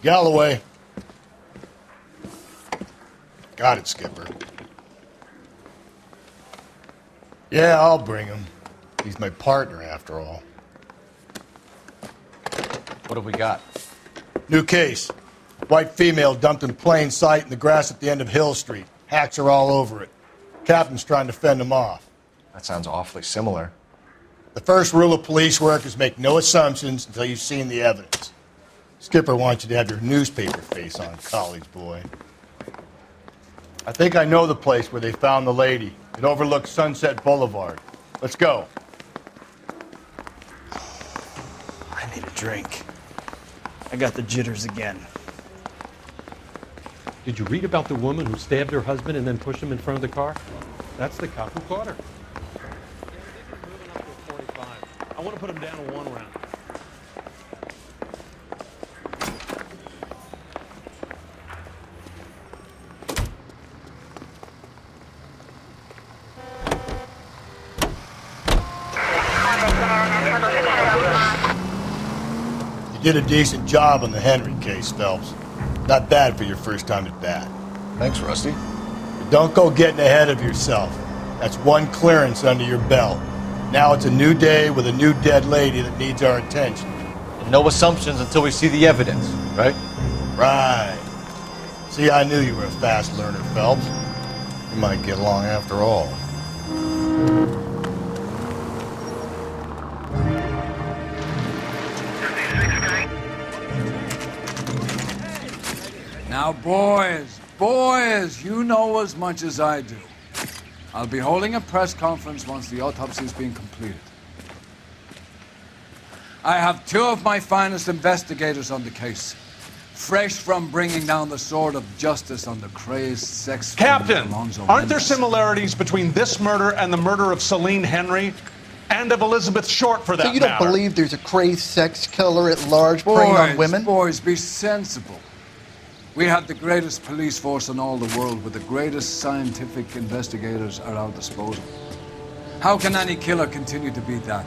Galloway. Got it, Skipper. Yeah, I'll bring him. He's my partner, after all. What have we got? New case. White female dumped in plain sight in the grass at the end of Hill Street. Hacks are all over it. Captain's trying to fend them off. That sounds awfully similar. The first rule of police work is make no assumptions until you've seen the evidence. Skipper wants you to have your newspaper face on, college boy. I think I know the place where they found the lady. It overlooks Sunset Boulevard. Let's go. I need a drink. I got the jitters again. Did you read about the woman who stabbed her husband and then pushed him in front of the car? That's the cop who caught her. I want to put him down in 1 round. You did a decent job on the Henry case, Phelps. Not bad for your first time at bat. Thanks, Rusty. But don't go getting ahead of yourself. That's 1 clearance under your belt. Now it's a new day with a new dead lady that needs our attention. And no assumptions until we see the evidence, right? Right. See, I knew you were a fast learner, Phelps. We might get along after all. Now, boys, you know as much as I do. I'll be holding a press conference once the autopsy's been completed. I have 2 of my finest investigators on the case, fresh from bringing down the sword of justice on the crazed sex... Captain, aren't there similarities between this murder and the murder of Celine Henry? And of Elizabeth Short, for that matter? So you don't believe there's a crazed sex killer at large preying on women? Boys, be sensible. We have the greatest police force in all the world with the greatest scientific investigators at our disposal. How can any killer continue to be that?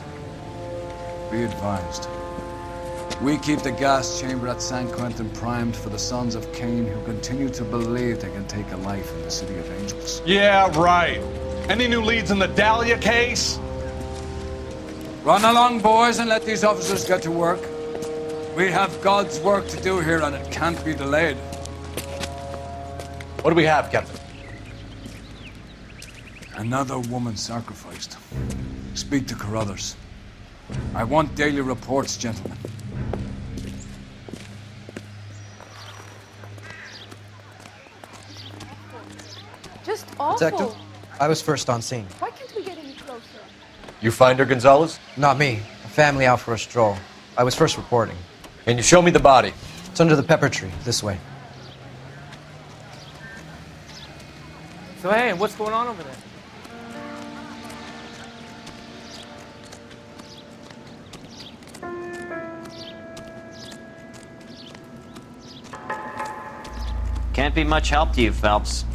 Be advised. We keep the gas chamber at San Quentin primed for the sons of Cain who continue to believe they can take a life in the City of Angels. Yeah, right. Any new leads in the Dahlia case? Run along, boys, and let these officers get to work. We have God's work to do here, and it can't be delayed. What do we have, Captain? Another woman sacrificed. Speak to Carruthers. I want daily reports, gentlemen. Just awful. Detective, I was first on scene. Why can't we get any closer? You find her, Gonzalez? Not me. A family out for a stroll. I was first reporting. Can you show me the body? It's under the pepper tree, this way. So hey, what's going on over there? Can't be much help to you, Phelps.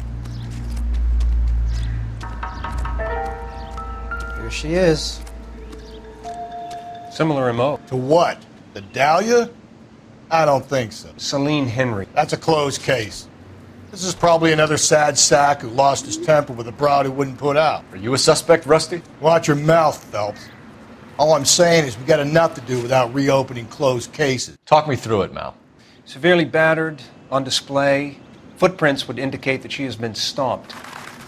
Here she is. Similar MO. To what? The Dahlia? I don't think so. Celine Henry. That's a closed case. This is probably another sad sack who lost his temper with a broad who wouldn't put out. Are you a suspect, Rusty? Watch your mouth, Phelps. All I'm saying is we got enough to do without reopening closed cases. Talk me through it, Mal. Severely battered, on display. Footprints would indicate that she has been stomped.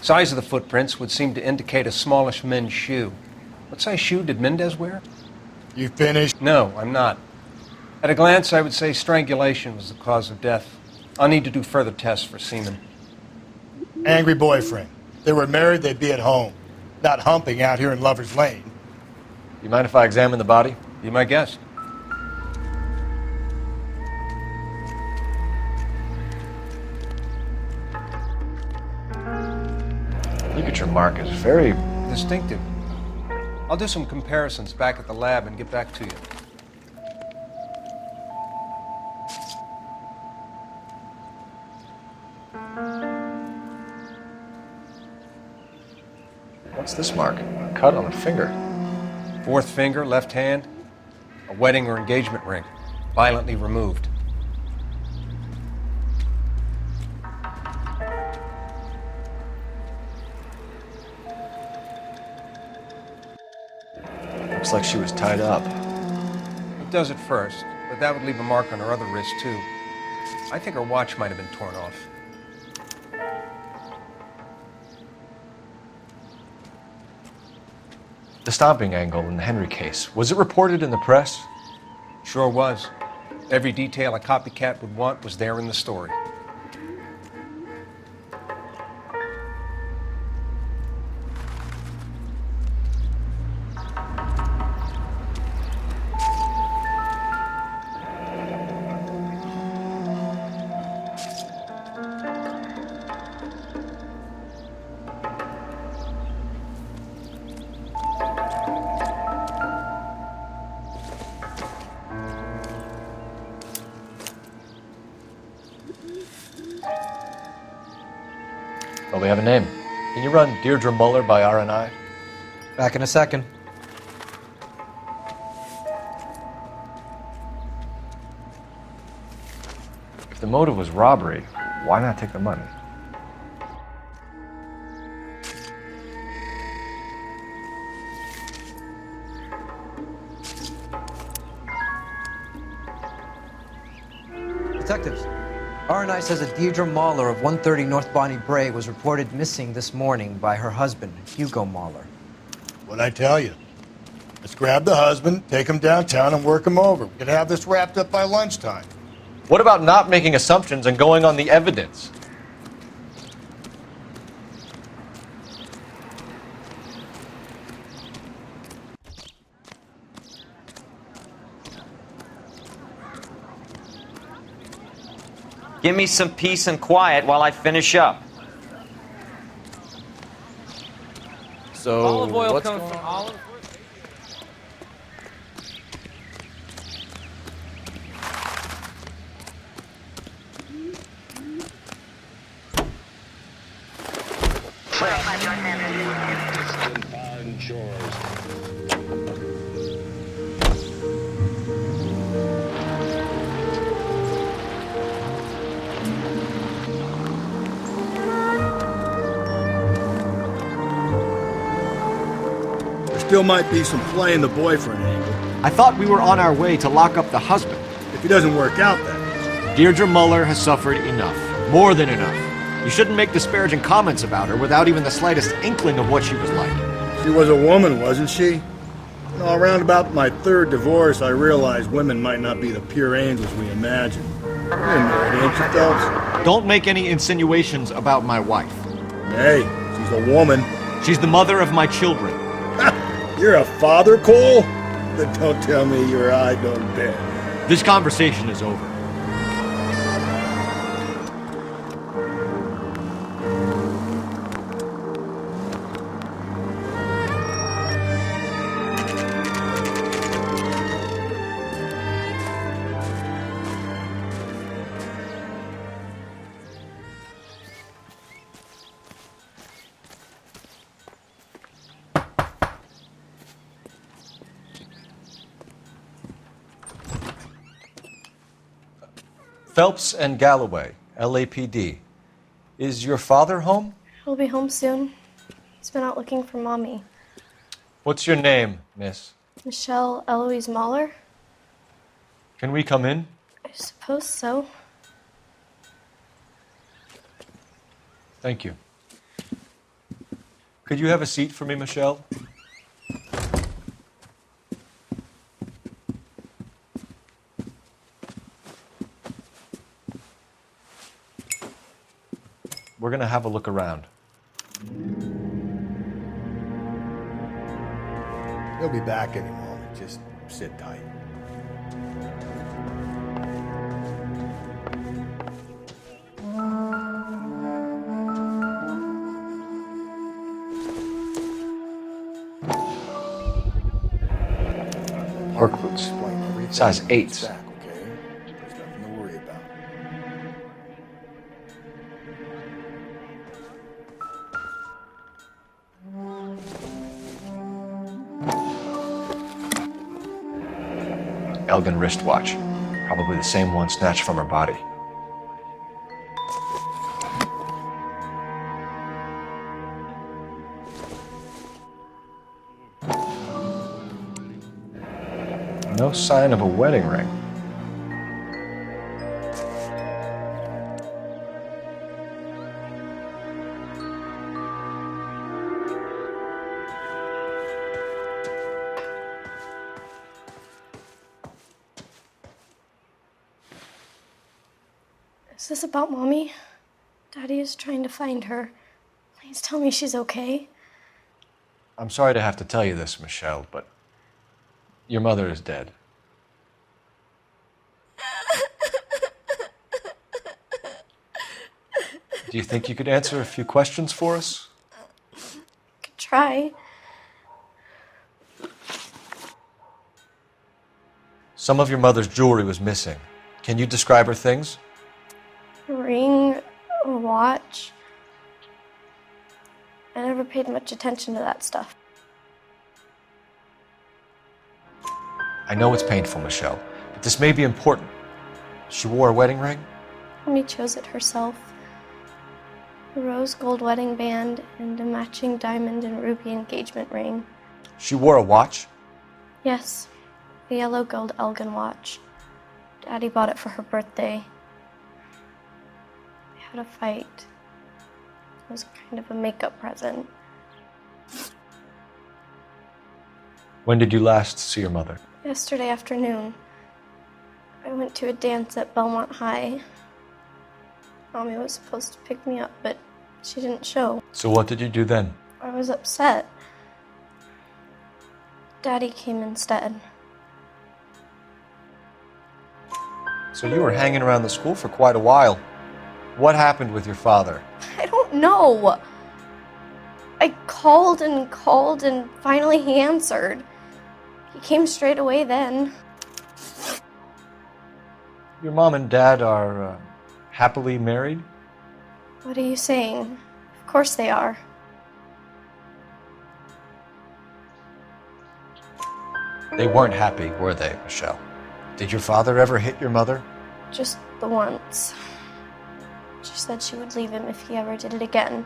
Size of the footprints would seem to indicate a smallish men's shoe. What size shoe did Mendez wear? You finished? No, I'm not. At a glance, I would say strangulation was the cause of death. I'll need to do further tests for semen. Angry boyfriend. If they were married, they'd be at home, not humping out here in Lover's Lane. You mind if I examine the body? Be my guest. Look at your markers. Very distinctive. I'll do some comparisons back at the lab and get back to you. What's this mark? A cut on the finger. Fourth finger, left hand, a wedding or engagement ring, violently removed. Looks like she was tied up. It does at first, but that would leave a mark on her other wrist, too. I think her watch might have been torn off. The stomping angle in the Henry case, was it reported in the press? Sure was. Every detail a copycat would want was there in the story. Well, we have a name. Can you run Deirdre Muller by RNI? Back in a second. If the motive was robbery, why not take the money? Detectives, RNI says that Deirdre Mahler of 130 North Bonnie Bray was reported missing this morning by her husband, Hugo Mahler. What'd I tell you? Let's grab the husband, take him downtown, and work him over. We could have this wrapped up by lunchtime. What about not making assumptions and going on the evidence? Give me some peace and quiet while I finish up. So, Olive oil what's comes going from on? olive. Still might be some play in the boyfriend angle. I thought we were on our way to lock up the husband. If he doesn't work out, that is. Deirdre Muller has suffered enough. More than enough. You shouldn't make disparaging comments about her without even the slightest inkling of what she was like. She was a woman, wasn't she? You know, around about my third divorce, I realized women might not be the pure angels we imagine. You're married, ain't you, Phelps? Don't make any insinuations about my wife. Hey, she's a woman. She's the mother of my children. You're a father, Cole? Then don't tell me your eye don't bend. This conversation is over. Phelps and Galloway, LAPD. Is your father home? He'll be home soon. He's been out looking for Mommy. What's your name, miss? Michelle Eloise Mahler? Can we come in? I suppose so. Thank you. Could you have a seat for me, Michelle? We're going to have a look around. He'll be back any moment. Just sit tight. Work boots. Size 8s. Okay? There's nothing to worry about. Elgin wristwatch. Probably the same one snatched from her body. No sign of a wedding ring. Is this about Mommy? Daddy is trying to find her. Please tell me she's okay. I'm sorry to have to tell you this, Michelle, but your mother is dead. Do you think you could answer a few questions for us? Could try. Some of your mother's jewelry was missing. Can you describe her things? A ring, a watch. I never paid much attention to that stuff. I know it's painful, Michelle, but this may be important. She wore a wedding ring? Mommy chose it herself. A rose gold wedding band and a matching diamond and ruby engagement ring. She wore a watch? Yes, a yellow gold Elgin watch. Daddy bought it for her birthday. They had a fight. It was kind of a makeup present. When did you last see your mother? Yesterday afternoon, I went to a dance at Belmont High. Mommy was supposed to pick me up, but she didn't show. So what did you do then? I was upset. Daddy came instead. So you were hanging around the school for quite a while. What happened with your father? I don't know. I called and finally he answered. He came straight away then. Your mom and dad are happily married? What are you saying? Of course they are. They weren't happy, were they, Michelle? Did your father ever hit your mother? Just the once. She said she would leave him if he ever did it again.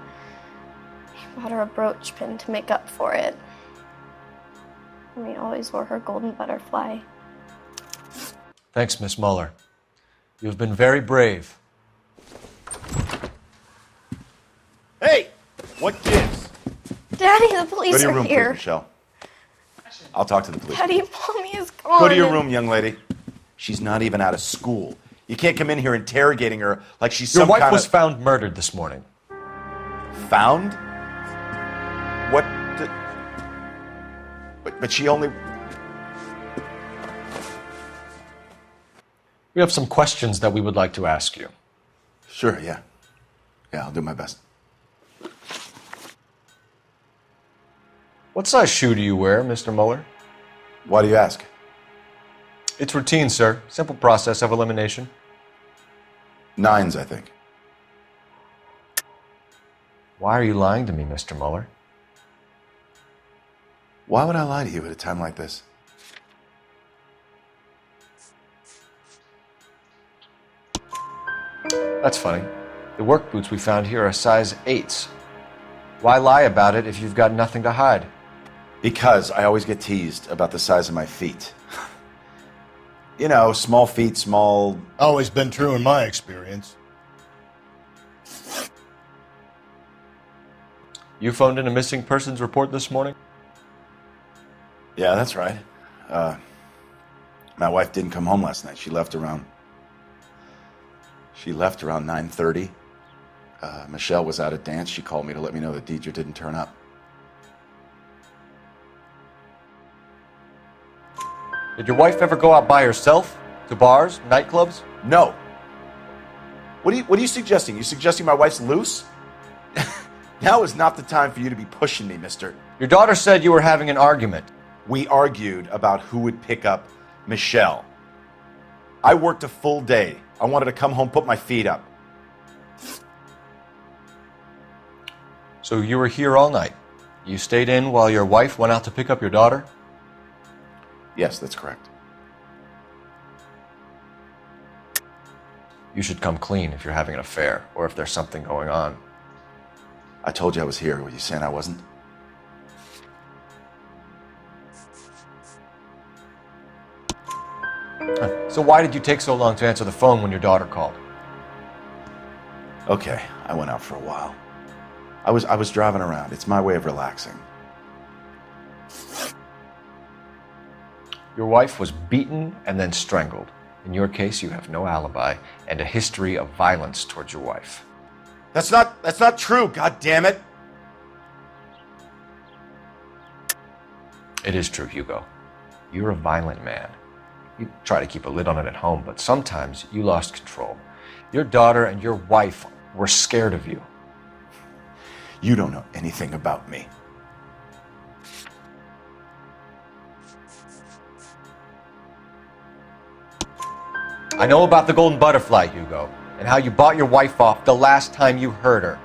He bought her a brooch pin to make up for it. And he always wore her golden butterfly. Thanks, Miss Muller. You've been very brave. Hey! What gives? Daddy, the police Go to your are room, here. please, Michelle. I'll talk to the police. Daddy, Mommy is gone. Go to your room, young lady. She's not even out of school. You can't come in here interrogating her like she's Your some wife kind was of... found murdered this morning. Found? What? But she only... We have some questions that we would like to ask you. Sure, yeah. Yeah, I'll do my best. What size shoe do you wear, Mr. Muller? Why do you ask? It's routine, sir. Simple process of elimination. 9s, I think. Why are you lying to me, Mr. Muller? Why would I lie to you at a time like this? That's funny. The work boots we found here are size 8s. Why lie about it if you've got nothing to hide? Because I always get teased about the size of my feet. You know, small feet, small... Always been true in my experience. You phoned in a missing persons report this morning? Yeah, that's right. My wife didn't come home last night. She left around 9:30. Michelle was out at dance. She called me to let me know that Deidre didn't turn up. Did your wife ever go out by herself? To bars, nightclubs? No. What are you suggesting? You suggesting my wife's loose? Now is not the time for you to be pushing me, mister. Your daughter said you were having an argument. We argued about who would pick up Michelle. I worked a full day. I wanted to come home, put my feet up. So you were here all night? You stayed in while your wife went out to pick up your daughter? Yes, that's correct. You should come clean if you're having an affair, or if there's something going on. I told you I was here. Were you saying I wasn't? So why did you take so long to answer the phone when your daughter called? Okay, I went out for a while. I was driving around. It's my way of relaxing. Your wife was beaten and then strangled. In your case, you have no alibi and a history of violence towards your wife. That's not true, god damn it. It is true, Hugo. You're a violent man. You try to keep a lid on it at home, but sometimes you lost control. Your daughter and your wife were scared of you. You don't know anything about me. I know about the golden butterfly, Hugo, and how you bought your wife off the last time you heard her.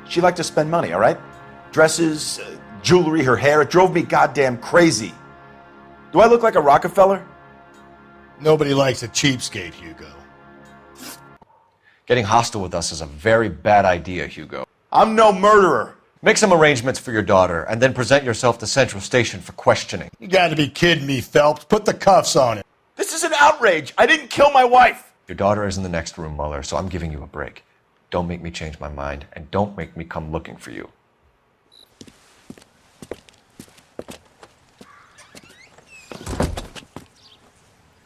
She liked to spend money, all right? Dresses, jewelry, her hair. It drove me goddamn crazy. Do I look like a Rockefeller? Nobody likes a cheapskate, Hugo. Getting hostile with us is a very bad idea, Hugo. I'm no murderer. Make some arrangements for your daughter, and then present yourself to Central Station for questioning. You gotta be kidding me, Phelps. Put the cuffs on him. This is an outrage. I didn't kill my wife. Your daughter is in the next room, Mueller, so I'm giving you a break. Don't make me change my mind, and don't make me come looking for you.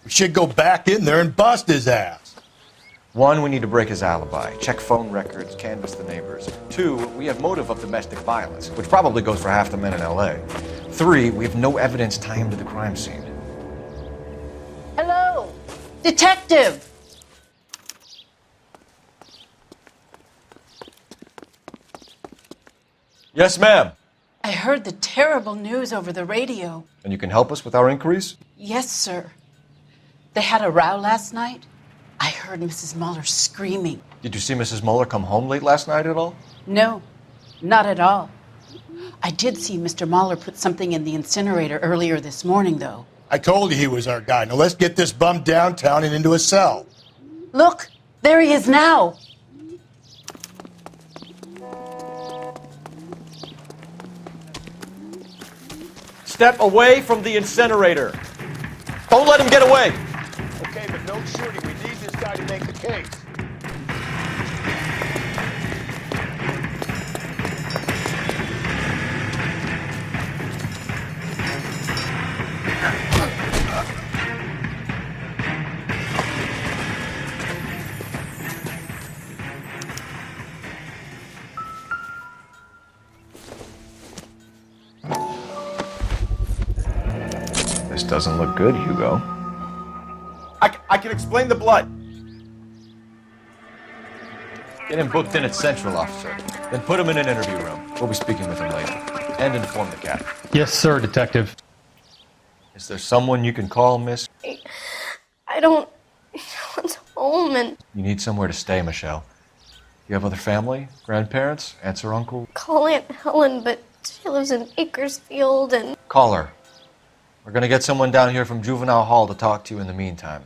We should go back in there and bust his ass. 1, we need to break his alibi. Check phone records, canvass the neighbors. 2, we have motive of domestic violence, which probably goes for half the men in LA. 3, we have no evidence tying him to the crime scene. Hello, detective. Yes, ma'am. I heard the terrible news over the radio. And you can help us with our inquiries? Yes, sir. They had a row last night. I heard Mrs. Mueller screaming. Did you see Mrs. Mueller come home late last night at all? No, not at all. I did see Mr. Mueller put something in the incinerator earlier this morning, though. I told you he was our guy. Now let's get this bum downtown and into a cell. Look, there he is now. Step away from the incinerator. Don't let him get away. Okay, but no shooting. We need this guy to make the case. This doesn't look good, Hugo. I can explain the blood. Get him booked in at Central, officer. Then put him in an interview room. We'll be speaking with him later. And inform the cat. Yes, sir, detective. Is there someone you can call, miss? I don't. No one's home, and You need somewhere to stay, Michelle. You have other family? Grandparents? Aunts or uncle? call Aunt Helen, but she lives in Bakersfield, and Call her. We're gonna get someone down here from Juvenile Hall to talk to you in the meantime.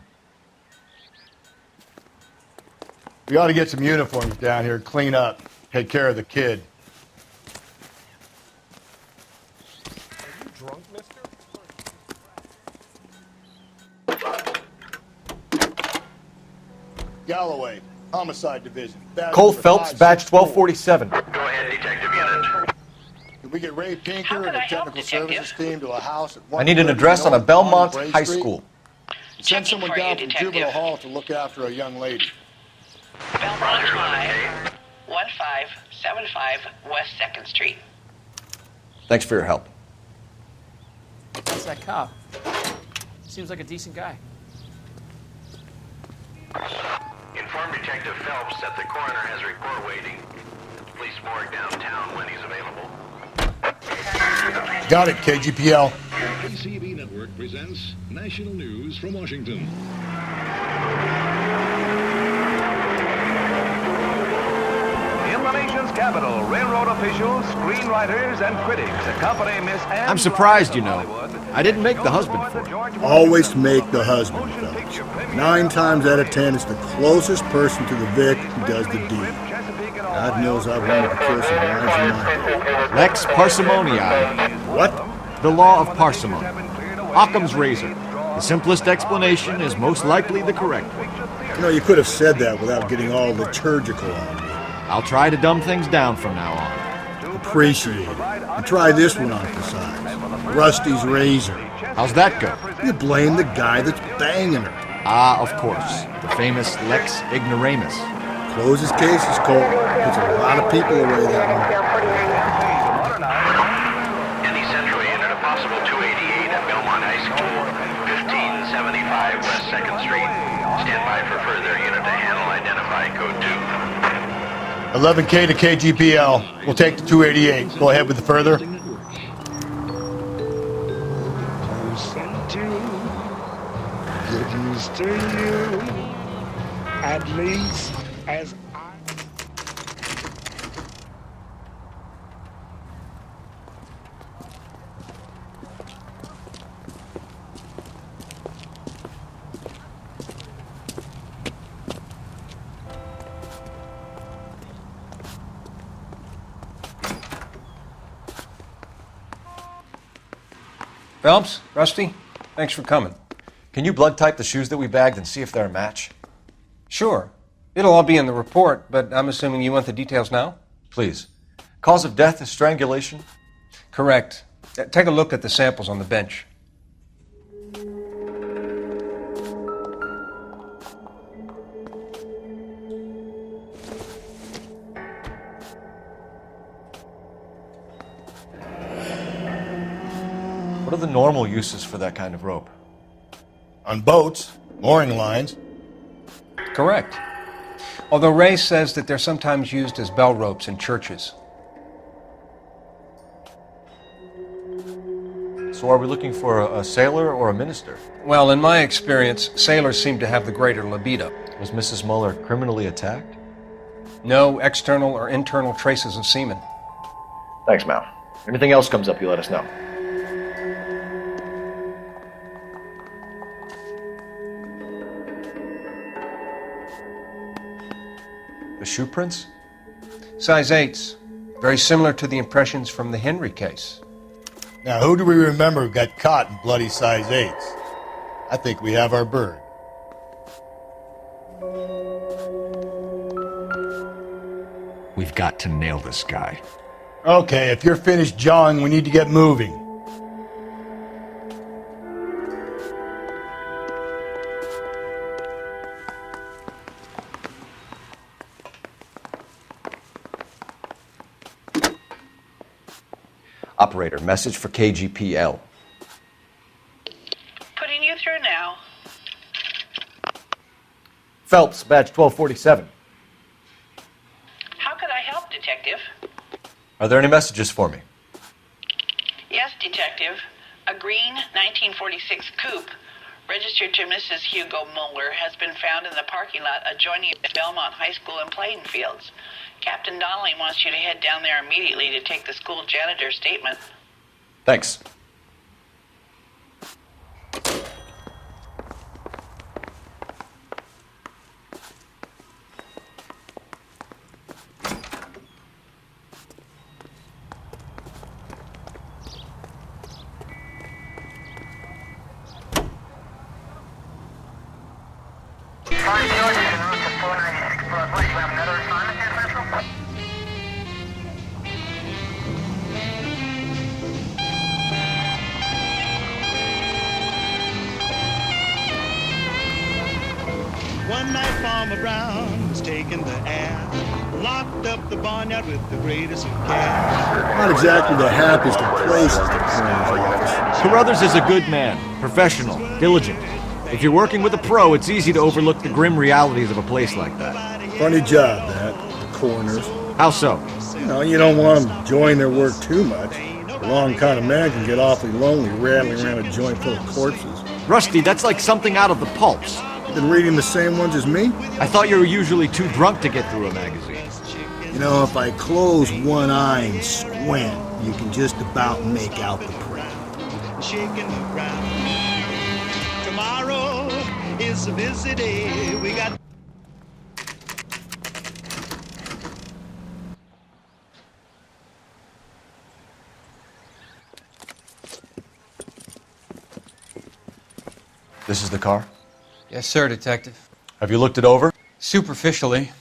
We ought to get some uniforms down here, clean up, take care of the kid. Are you drunk, mister? Galloway, Homicide Division. Badge Cole number Phelps, badge 564. 1247. Go ahead, Detective Unit. Can we get Ray Pinker and the technical services team to a house at I need an address on a Belmont High School. Send someone down from Juvenile Hall to look after a young lady. Belmont Drive, 1575 West 2nd Street. Thanks for your help. That's that cop. Seems like a decent guy. inform Detective Phelps that the coroner has a report waiting. Police morgue downtown when he's available. Got it, KGPL. ACB Network presents national news from Washington. In the nation's capital, railroad officials, screenwriters, and critics accompany Miss Anne. I'm surprised, you know. I didn't make the husband for it. Always make the husband, fellas. 9 times out of 10, it's the closest person to the Vic who does the deed. God knows I've wanted to kill some lines in my head. Lex parsimoniae. What? The law of parsimony. Occam's razor. The simplest explanation is most likely the correct one. You know, you could have said that without getting all liturgical on me. I'll try to dumb things down from now on. Appreciate it. And try this one on for size. Rusty's razor. How's that go? You blame the guy that's banging her. Ah, of course. The famous Lex ignoramus. Closes cases, Cole. Puts a lot of people away that one. Any Central unit, a possible 288 at Belmont High School, 1575 West 2nd Street. Stand by for further unit to handle. Identify code 2. 11K to KGPL. We'll take the 288. Go ahead with the further. Get used to you, at least as I... Phelps, Rusty, thanks for coming. Can you blood type the shoes that we bagged and see if they're a match? Sure. It'll all be in the report, but I'm assuming you want the details now? Please. Cause of death is strangulation? Correct. Take a look at the samples on the bench. What are the normal uses for that kind of rope? On boats, mooring lines. Correct. Although Ray says that they're sometimes used as bell ropes in churches. So are we looking for a sailor or a minister? Well, in my experience, sailors seem to have the greater libido. Was Mrs. Muller criminally attacked? No external or internal traces of semen. Thanks, Mal. Anything else comes up, you let us know. The shoe prints? Size 8s. Very similar to the impressions from the Henry case. Now, who do we remember who got caught in bloody size 8s? I think we have our bird. We've got to nail this guy. Okay, if you're finished jawing, we need to get moving. Operator, message for KGPL. Putting you through now. Phelps, badge 1247. How could I help, Detective? Are there any messages for me? Yes, Detective. A green 1946 coupe, registered to Mrs. Hugo Muller, has been found in the parking lot adjoining Belmont High School in Plainfields. Captain Donnelly wants you to head down there immediately to take the school janitor's statement. Thanks. One night Farmer Brown was taking the air, locked up the barnyard with the greatest of care. Not exactly the happiest of places to cleanse office. Carruthers is a good man, professional, diligent. If you're working with a pro, it's easy to overlook the grim realities of a place like that. Funny job, that. The coroners. How so? You know, you don't want them enjoying their work too much. The wrong kind of man can get awfully lonely rattling around a joint full of corpses. Rusty, that's like something out of the pulps. Been reading the same ones as me? I thought you were usually too drunk to get through a magazine. You know, if I close one eye and squint, you can just about make out the print. Shaking around. Tomorrow is a busy day. We got. This is the car? Yes, sir, Detective. Have you looked it over? Superficially.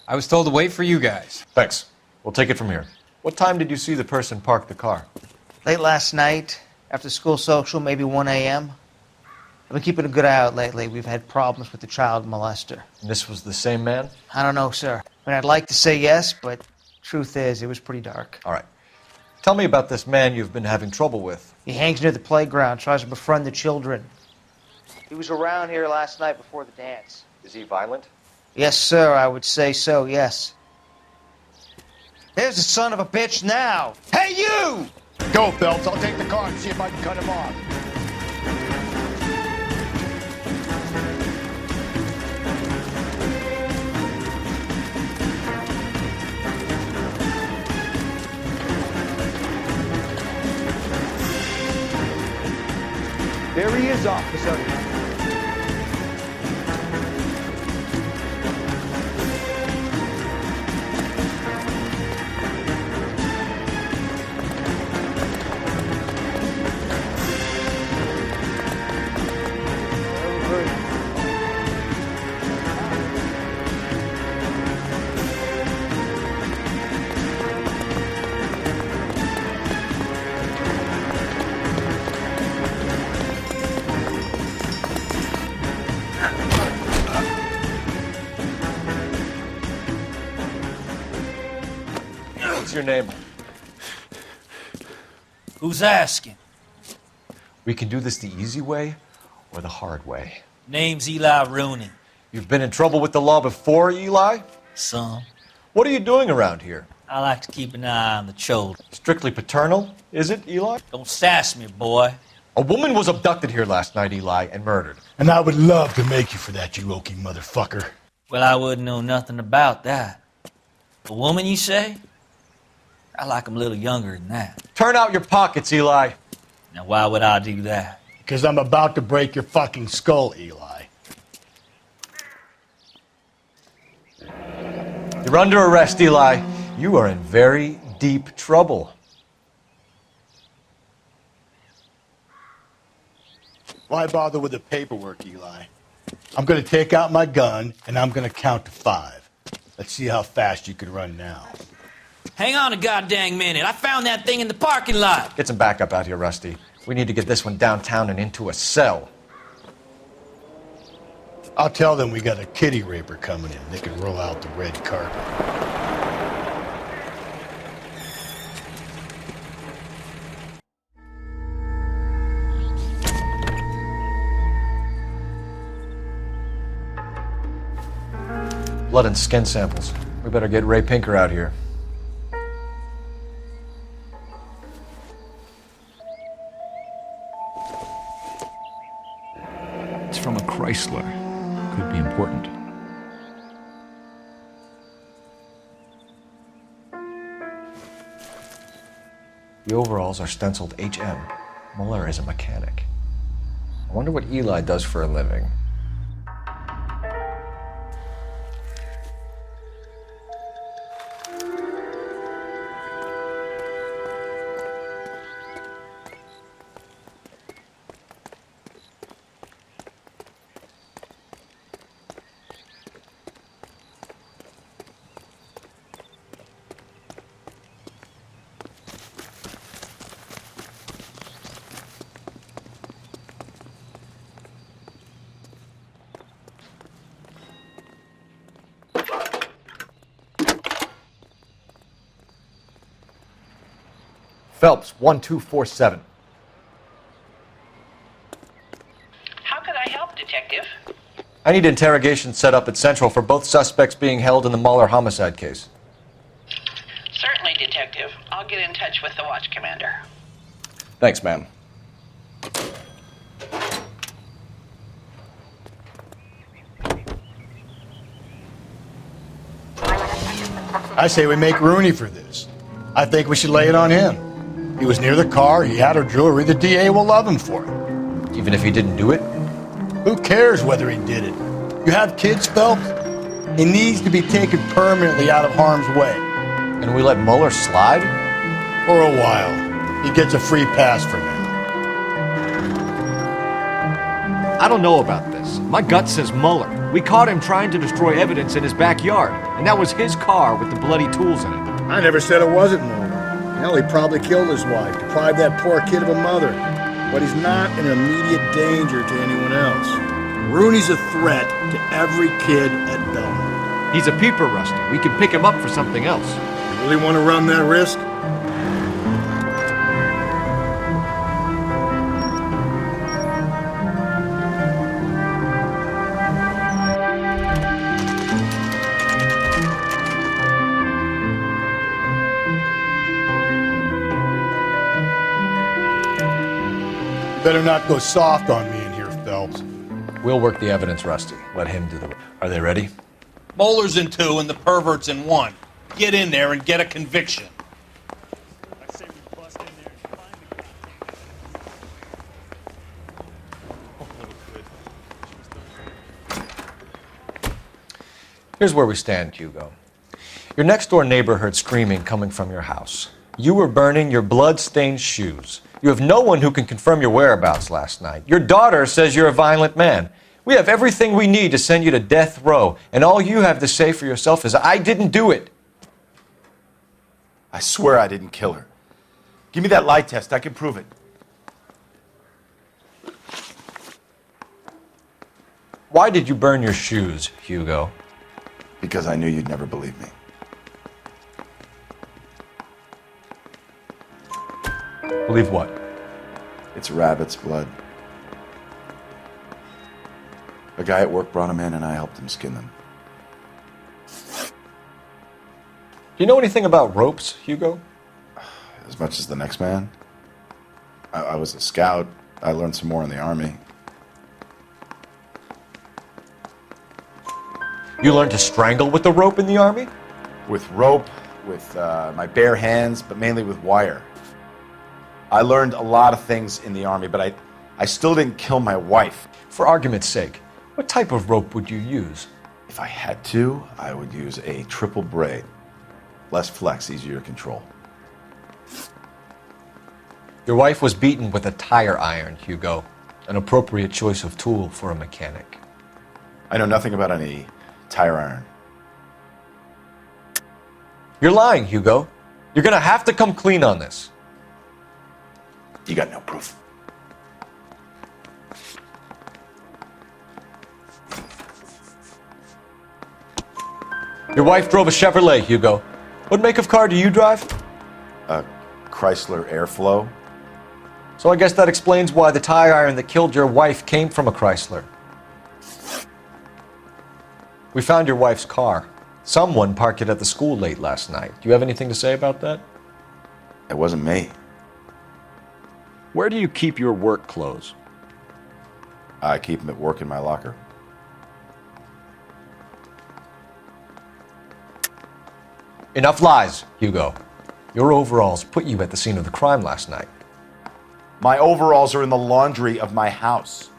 I was told to wait for you guys. Thanks. We'll take it from here. What time did you see the person park the car? Late last night, after school social, maybe 1 a.m. I've been keeping a good eye out lately. We've had problems with the child molester. And this was the same man? I don't know, sir. I mean, I'd like to say yes, but truth is, it was pretty dark. All right. Tell me about this man you've been having trouble with. He hangs near the playground, tries to befriend the children. He was around here last night before the dance. Is he violent? Yes, sir, I would say so, yes. There's the son of a bitch now. Hey, you! Go, Phelps. I'll take the car and see if I can cut him off. There he is, officer. What's your name? Who's asking? We can do this the easy way or the hard way. Name's Eli Rooney. You've been in trouble with the law before, Eli? Some. What are you doing around here? I like to keep an eye on the children. Strictly paternal, is it, Eli? Don't sass me, boy. A woman was abducted here last night, Eli, and murdered. And I would love to make you for that, you oaky motherfucker. Well, I wouldn't know nothing about that. A woman, you say? I like 'em a little younger than that. Turn out your pockets, Eli. Now, why would I do that? Because I'm about to break your fucking skull, Eli. You're under arrest, Eli. You are in very deep trouble. Why bother with the paperwork, Eli? I'm going to take out my gun, and I'm going to count to 5. Let's see how fast you can run now. Hang on a goddamn minute. I found that thing in the parking lot. Get some backup out here, Rusty. We need to get this one downtown and into a cell. I'll tell them we got a kitty raper coming in. They can roll out the red carpet. Blood and skin samples. We better get Ray Pinker out here. It's from a Chrysler. Could be important. The overalls are stenciled HM. Muller is a mechanic. I wonder what Eli does for a living. Phelps, 1247. How could I help, Detective? I need interrogation set up at Central for both suspects being held in the Muller homicide case. Certainly, Detective. I'll I'll get in touch with the watch commander. Thanks, man. I say we make Rooney for this. I think we should lay it on him. He was near the car, he had her jewelry, the DA will love him for it. Even if he didn't do it? Who cares whether he did it? You have kids, Phelps? He needs to be taken permanently out of harm's way. And we let Mueller slide? For a while. He gets a free pass for now. I don't know about this. My gut says Mueller. We caught him trying to destroy evidence in his backyard, and that was his car with the bloody tools in it. I never said it wasn't Mueller. Hell, he probably killed his wife, deprived that poor kid of a mother. But he's not an immediate danger to anyone else. Rooney's a threat to every kid at Belmont. He's a peeper, Rusty. We can pick him up for something else. You really want to run that risk? Better not go soft on me in here, Phelps. We'll work the evidence, Rusty. Let him do the work. Are they ready? Moeller's in 2 and the pervert's in 1. Get in there and get a conviction. Here's where we stand, Hugo. Your next-door neighbor heard screaming coming from your house. You were burning your blood-stained shoes. You have no one who can confirm your whereabouts last night. Your daughter says you're a violent man. We have everything we need to send you to death row, and all you have to say for yourself is, I didn't do it. I swear I didn't kill her. Give me that lie test. I can prove it. Why did you burn your shoes, Hugo? Because I knew you'd never believe me. Believe what? It's rabbit's blood. A guy at work brought him in and I helped him skin them. Do you know anything about ropes, Hugo? As much as the next man. I was a scout. I learned some more in the Army. You learned to strangle with the rope in the Army? With rope, with my bare hands, but mainly with wire. I learned a lot of things in the Army, but I still didn't kill my wife. For argument's sake, what type of rope would you use? If I had to, I would use a triple braid. Less flex, easier to control. Your wife was beaten with a tire iron, Hugo. An appropriate choice of tool for a mechanic. I know nothing about any tire iron. You're lying, Hugo. You're gonna have to come clean on this. You got no proof. Your wife drove a Chevrolet, Hugo. What make of car do you drive? A Chrysler Airflow. So I guess that explains why the tire iron that killed your wife came from a Chrysler. We found your wife's car. Someone parked it at the school late last night. Do you have anything to say about that? It wasn't me. Where do you keep your work clothes? I keep them at work in my locker. Enough lies, Hugo. Your overalls put you at the scene of the crime last night. My overalls are in the laundry of my house.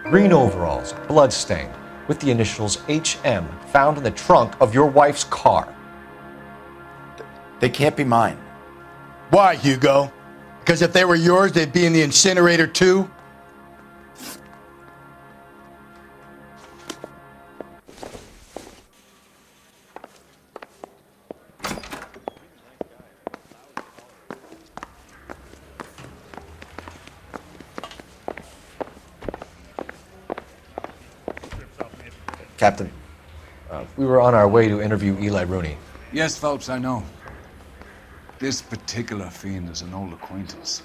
Green overalls, bloodstained, with the initials HM found in the trunk of your wife's car. They can't be mine. Why, Hugo? Because if they were yours, they'd be in the incinerator too? Captain, we were on our way to interview Eli Rooney. Yes, Phelps, I know. This particular fiend is an old acquaintance.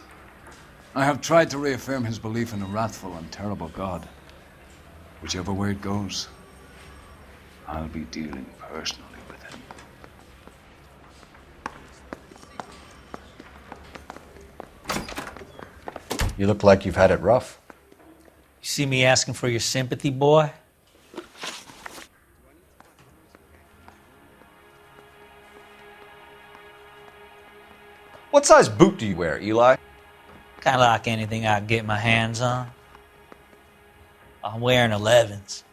I have tried to reaffirm his belief in a wrathful and terrible God. Whichever way it goes, I'll be dealing personally with him. You look like you've had it rough. You see me asking for your sympathy, boy? What size boot do you wear, Eli? Kind of like anything I can get my hands on. I'm wearing 11s.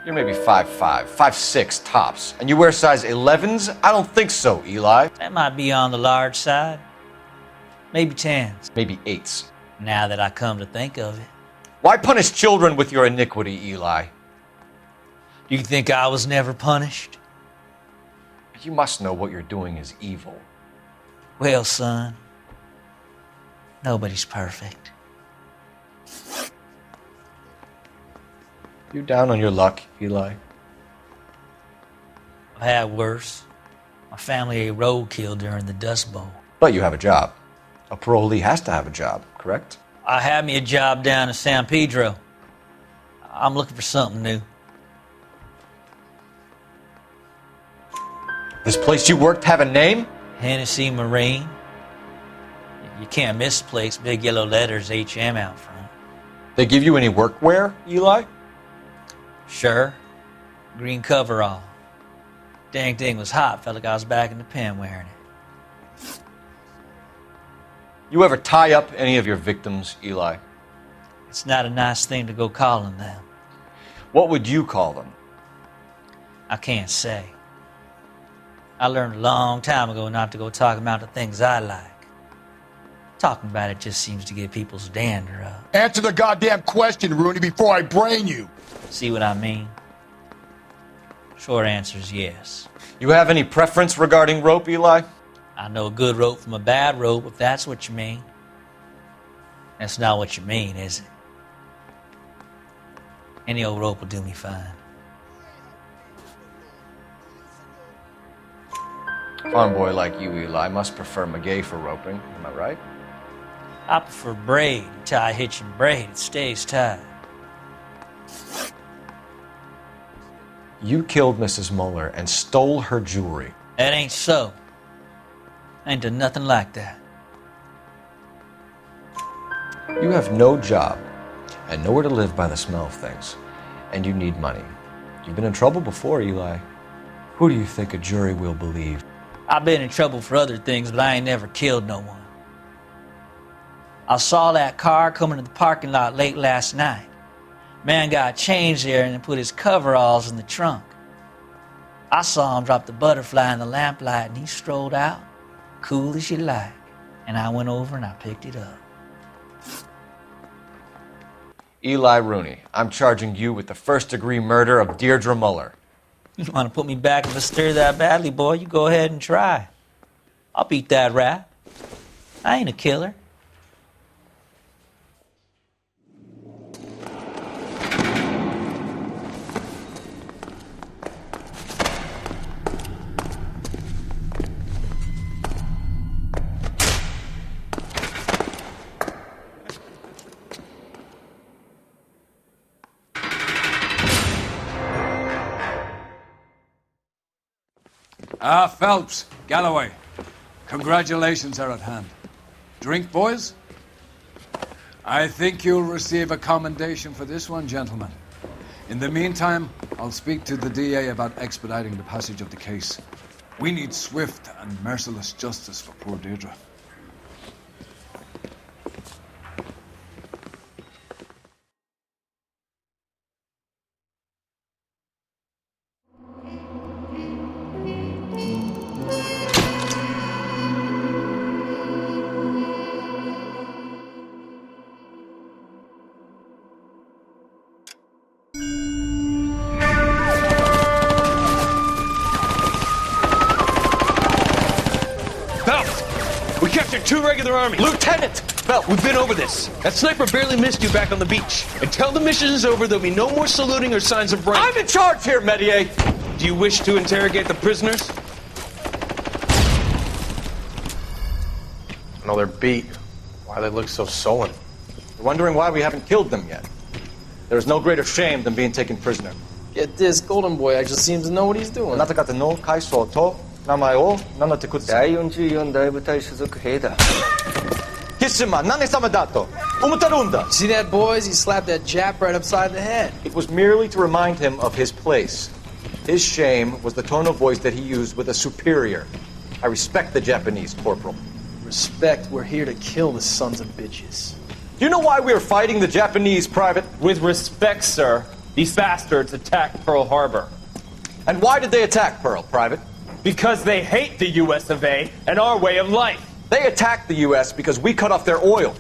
You're maybe 5'5", 5'6" tops, and you wear size 11s? I don't think so, Eli. That might be on the large side. Maybe 10s. Maybe 8s. Now that I come to think of it. Why punish children with your iniquity, Eli? Do you think I was never punished? You must know what you're doing is evil. Well, son, nobody's perfect. You down on your luck, Eli? I've had worse. My family ate roadkill during the Dust Bowl. But you have a job. A parolee has to have a job, correct? I had me a job down in San Pedro. I'm looking for something new. This place you worked have a name? Hennessy Marine. You can't miss the place. Big yellow letters, HM out front. They give you any workwear, Eli? Sure. Green coverall. Dang thing was hot. Felt like I was back in the pen wearing it. You ever tie up any of your victims, Eli? It's not a nice thing to go calling them. What would you call them? I can't say. I learned a long time ago not to go talking about the things I like. Talking about it just seems to get people's dander up. Answer the goddamn question, Rooney, before I brain you. See what I mean? Short answer is yes. You have any preference regarding rope, Eli? I know a good rope from a bad rope, if that's what you mean. That's not what you mean, is it? Any old rope will do me fine. A farm boy like you, Eli, must prefer Magay for roping. Am I right? I prefer braid. You tie a hitch and braid, it stays tied. You killed Mrs. Muller and stole her jewelry. That ain't so. I ain't done nothing like that. You have no job and nowhere to live by the smell of things, and you need money. You've been in trouble before, Eli. Who do you think a jury will believe? I've been in trouble for other things, but I ain't never killed no one. I saw that car coming to the parking lot late last night. Man got changed there and then put his coveralls in the trunk. I saw him drop the butterfly in the lamplight and he strolled out, cool as you like. And I went over and I picked it up. Eli Rooney, I'm charging you with the first-degree murder of Deirdre Muller. You want to put me back in the stir that badly, boy? You go ahead and try. I'll beat that rap. I ain't a killer. Phelps, Galloway, congratulations are at hand. Drink, boys? I think you'll receive a commendation for this one, gentlemen. In the meantime, I'll speak to the DA about expediting the passage of the case. We need swift and merciless justice for poor Deirdre. We captured 2 regular army. Lieutenant! Phelps, we've been over this. That sniper barely missed you back on the beach. Until the mission is over, there'll be no more saluting or signs of break. I'm in charge here, Medier! Do you wish to interrogate the prisoners? No, they're beat. Why they look so sullen? You're wondering why we haven't killed them yet. There is no greater shame than being taken prisoner. Get this, Golden Boy actually seems to know what he's doing. あなた方の階層と名前を名乗ってください。第44大部隊所属兵だ。キスマ何様だと思ってるんだ。See that, boys? He slapped that Jap right upside the head. It was merely to remind him of his place. His shame was the tone of voice that he used with a superior. I respect the Japanese, Corporal. Respect, we're here to kill the sons of bitches. Do you know why we are fighting the Japanese, Private? With respect, sir, these bastards attacked Pearl Harbor. And why did they attack Pearl, Private? Because they hate the US of A and our way of life. They attacked the US because we cut off their oil.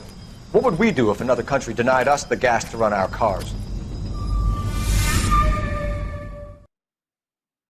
What would we do if another country denied us the gas to run our cars?